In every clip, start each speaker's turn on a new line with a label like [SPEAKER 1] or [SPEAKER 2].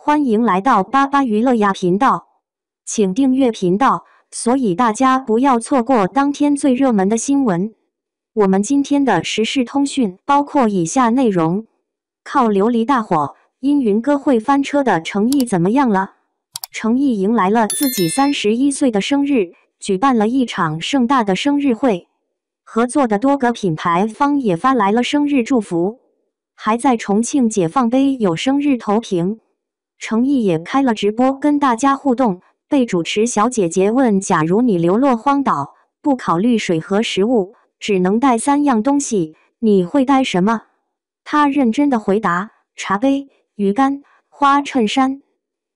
[SPEAKER 1] 欢迎来到巴巴娱乐呀频道，请订阅频道，所以大家不要错过当天最热门的新闻。我们今天的时事通讯包括以下内容：靠琉璃大火，因云歌会翻车的程毅怎么样了？程毅迎来了自己31岁的生日，举办了一场盛大的生日会，合作的多个品牌方也发来了生日祝福，还在重庆解放碑有生日投屏。程毅也开了直播跟大家互动，被主持小姐姐问：假如你流落荒岛，不考虑水和食物，只能带3样东西，你会带什么？他认真的回答：茶杯、鱼竿、花衬衫。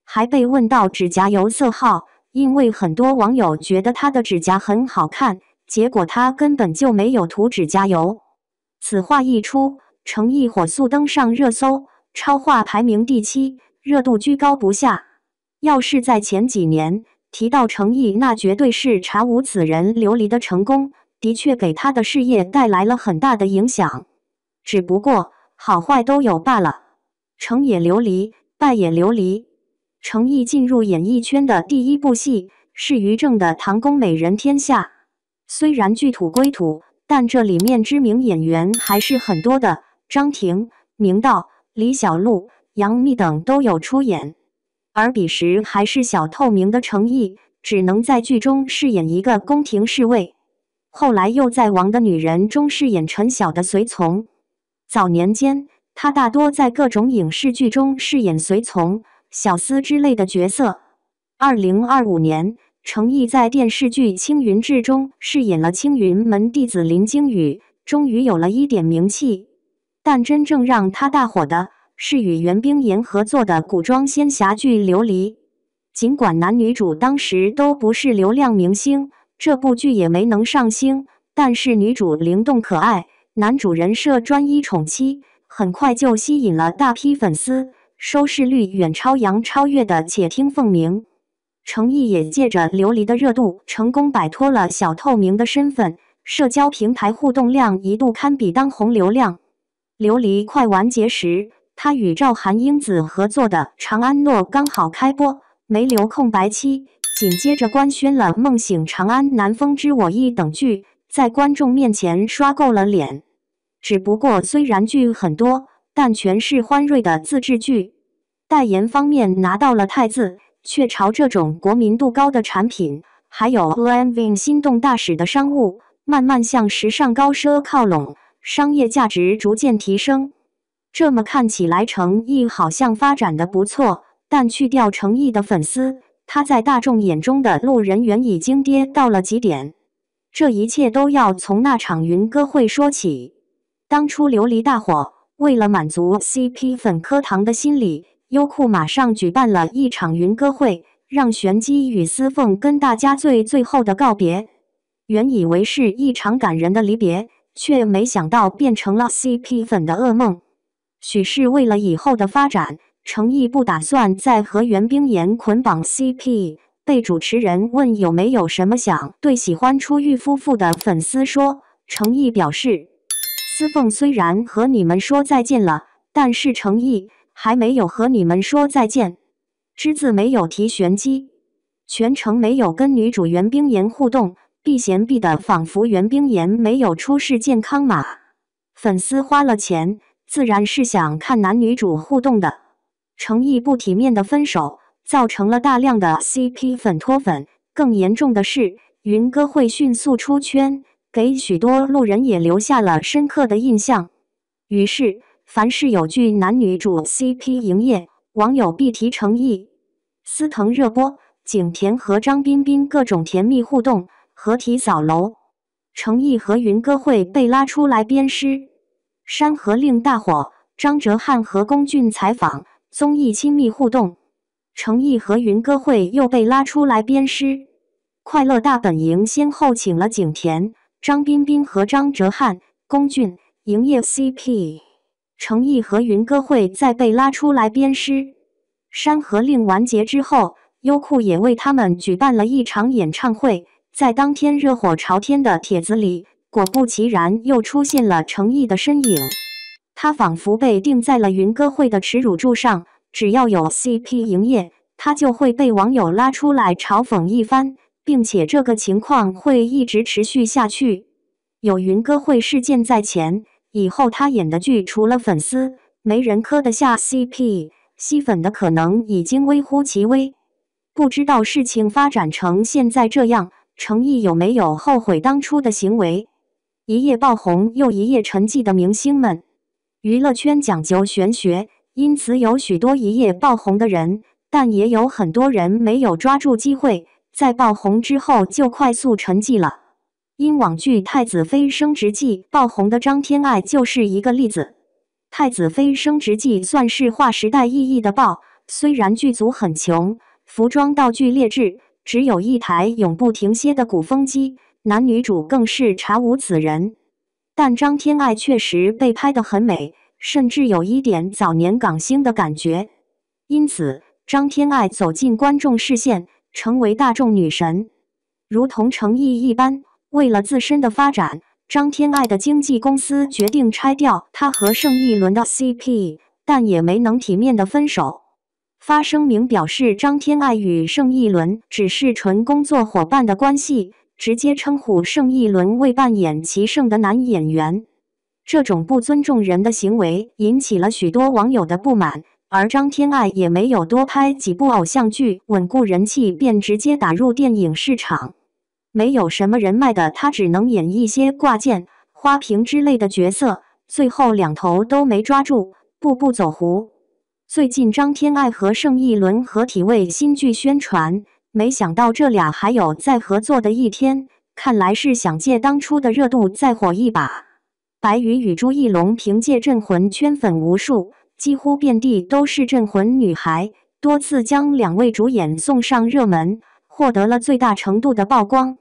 [SPEAKER 1] 还被问到指甲油色号，因为很多网友觉得他的指甲很好看，结果他根本就没有涂指甲油。此话一出，程毅火速登上热搜，超话排名第7，热度居高不下。要是在前几年提到程毅，那绝对是查无此人。琉璃的成功的确给他的事业带来了很大的影响，只不过好坏都有罢了。成也琉璃，败也琉璃。程毅进入演艺圈的第一部戏是于正的《唐宫美人天下》，虽然剧土归土，但这里面知名演员还是很多的，张庭、明道、李小璐、杨幂等都有出演。而彼时还是小透明的程毅，只能在剧中饰演一个宫廷侍卫，后来又在《王的女人》中饰演陈晓的随从。早年间，他大多在各种影视剧中饰演随从、小厮之类的角色。2025年，程毅在电视剧《青云志》中饰演了青云门弟子林惊羽，终于有了一点名气。但真正让他大火的是与袁冰妍合作的古装仙侠剧《琉璃》。尽管男女主当时都不是流量明星，这部剧也没能上星，但是女主灵动可爱，男主人设专一宠妻，很快就吸引了大批粉丝，收视率远超越的《且听凤鸣》。程毅也借着琉璃的热度，成功摆脱了小透明的身份，社交平台互动量一度堪比当红流量。琉璃快完结时，他与赵韩英子合作的《长安诺》刚好开播，没留空白期，紧接着官宣了《梦醒长安》《南风知我意》等剧，在观众面前刷够了脸。只不过虽然剧很多，但全是欢瑞的自制剧，代言方面拿到了太字，却朝这种国民度高的产品，还有 Lanvin 心动大使的商务，慢慢向时尚高奢靠拢，商业价值逐渐提升。这么看起来程毅好像发展的不错，但去掉程毅的粉丝，他在大众眼中的路人缘已经跌到了极点。这一切都要从那场云歌会说起。当初琉璃大火，为了满足 CP 粉磕糖的心理，优酷马上举办了一场云歌会，让玄机与司凤跟大家最后的告别。原以为是一场感人的离别，却没想到变成了 CP 粉的噩梦。许是为了以后的发展，程毅不打算再和袁冰妍捆绑 CP。被主持人问有没有什么想对喜欢出狱夫妇的粉丝说，程毅表示，司凤虽然和你们说再见了，但是程毅还没有和你们说再见。只字没有提玄机，全程没有跟女主袁冰妍互动，避嫌避的仿佛袁冰妍没有出示健康码。粉丝花了钱，自然是想看男女主互动的。程毅不体面的分手，造成了大量的 CP 粉脱粉。更严重的是，云歌会迅速出圈，给许多路人也留下了深刻的印象。于是，凡是有剧男女主 CP 营业，网友必提程毅。司藤热播，景甜和张彬彬各种甜蜜互动，合体扫楼。程毅和云歌会被拉出来鞭尸。山河令大火，张哲瀚和龚俊采访，综艺亲密互动。程毅和云歌会又被拉出来鞭尸。快乐大本营先后请了景甜、张彬彬和张哲瀚、龚俊营业 CP。程毅和云歌会再被拉出来鞭尸。山河令完结之后，优酷也为他们举办了一场演唱会，在当天热火朝天的帖子里，果不其然又出现了程毅的身影。他仿佛被钉在了云歌会的耻辱柱上，只要有 CP 营业，他就会被网友拉出来嘲讽一番，并且这个情况会一直持续下去。有云歌会事件在前，以后他演的剧除了粉丝，没人磕得下 CP， 吸粉的可能已经微乎其微。不知道事情发展成现在这样，程毅有没有后悔当初的行为？一夜爆红又一夜沉寂的明星们，娱乐圈讲究玄学，因此有许多一夜爆红的人，但也有很多人没有抓住机会，在爆红之后就快速沉寂了。因网剧《太子妃升职记》爆红的张天爱就是一个例子。《太子妃升职记》算是划时代意义的爆，虽然剧组很穷，服装道具劣质，只有一台永不停歇的鼓风机，男女主更是查无此人。但张天爱确实被拍得很美，甚至有一点早年港星的感觉。因此，张天爱走进观众视线，成为大众女神。如同程毅一般，为了自身的发展，张天爱的经纪公司决定拆掉她和盛一伦的 CP， 但也没能体面的分手。发声明表示，张天爱与盛一伦只是纯工作伙伴的关系，直接称呼盛一伦为扮演齐胜的男演员。这种不尊重人的行为引起了许多网友的不满，而张天爱也没有多拍几部偶像剧稳固人气，便直接打入电影市场。没有什么人脉的他只能演一些挂件、花瓶之类的角色，最后两头都没抓住，步步走糊。最近张天爱和盛一伦合体为新剧宣传，没想到这俩还有再合作的一天，看来是想借当初的热度再火一把。白宇与朱一龙凭借《镇魂》圈粉无数，几乎遍地都是镇魂女孩，多次将两位主演送上热门，获得了最大程度的曝光。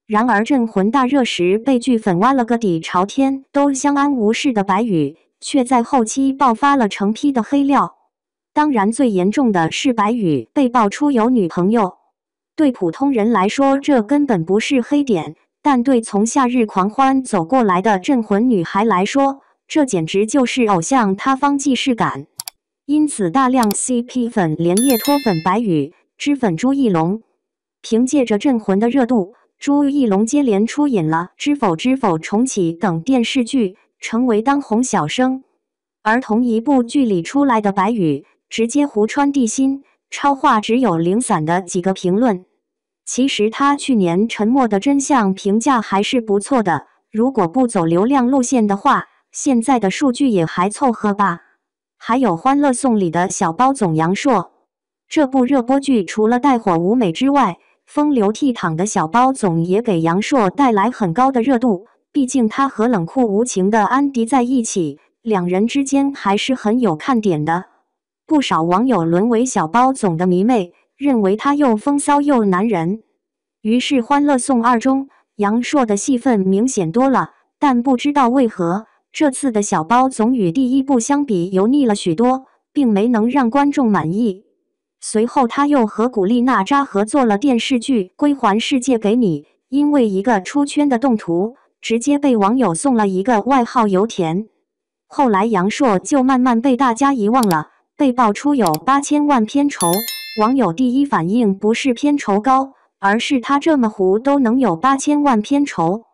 [SPEAKER 1] 然而，《镇魂》大热时被剧粉挖了个底朝天，都相安无事的白宇，却在后期爆发了成批的黑料。当然，最严重的是白宇被爆出有女朋友。对普通人来说，这根本不是黑点，但对从夏日狂欢走过来的镇魂女孩来说，这简直就是偶像塌方既视感。因此，大量 CP 粉连夜脱粉白宇，脂粉朱一龙。凭借着《镇魂》的热度，朱一龙接连出演了《知否知否》重启等电视剧，成为当红小生。而同一部剧里出来的白宇，直接胡穿地心，超话只有零散的几个评论。其实他去年《沉默的真相》评价还是不错的，如果不走流量路线的话，现在的数据也还凑合吧。还有《欢乐颂》里的小包总杨烁，这部热播剧除了带火舞美之外，风流倜傥的小包总也给杨烁带来很高的热度，毕竟他和冷酷无情的安迪在一起，两人之间还是很有看点的。不少网友沦为小包总的迷妹，认为他又风骚又男人。于是《欢乐颂2》中，杨烁的戏份明显多了，但不知道为何，这次的小包总与第一部相比油腻了许多，并没能让观众满意。随后他又和古力娜扎合作了电视剧《归还世界给你》，因为一个出圈的动图，直接被网友送了一个外号油田。后来杨烁就慢慢被大家遗忘了，被爆出有8000万片酬，网友第一反应不是片酬高，而是他这么糊都能有8000万片酬。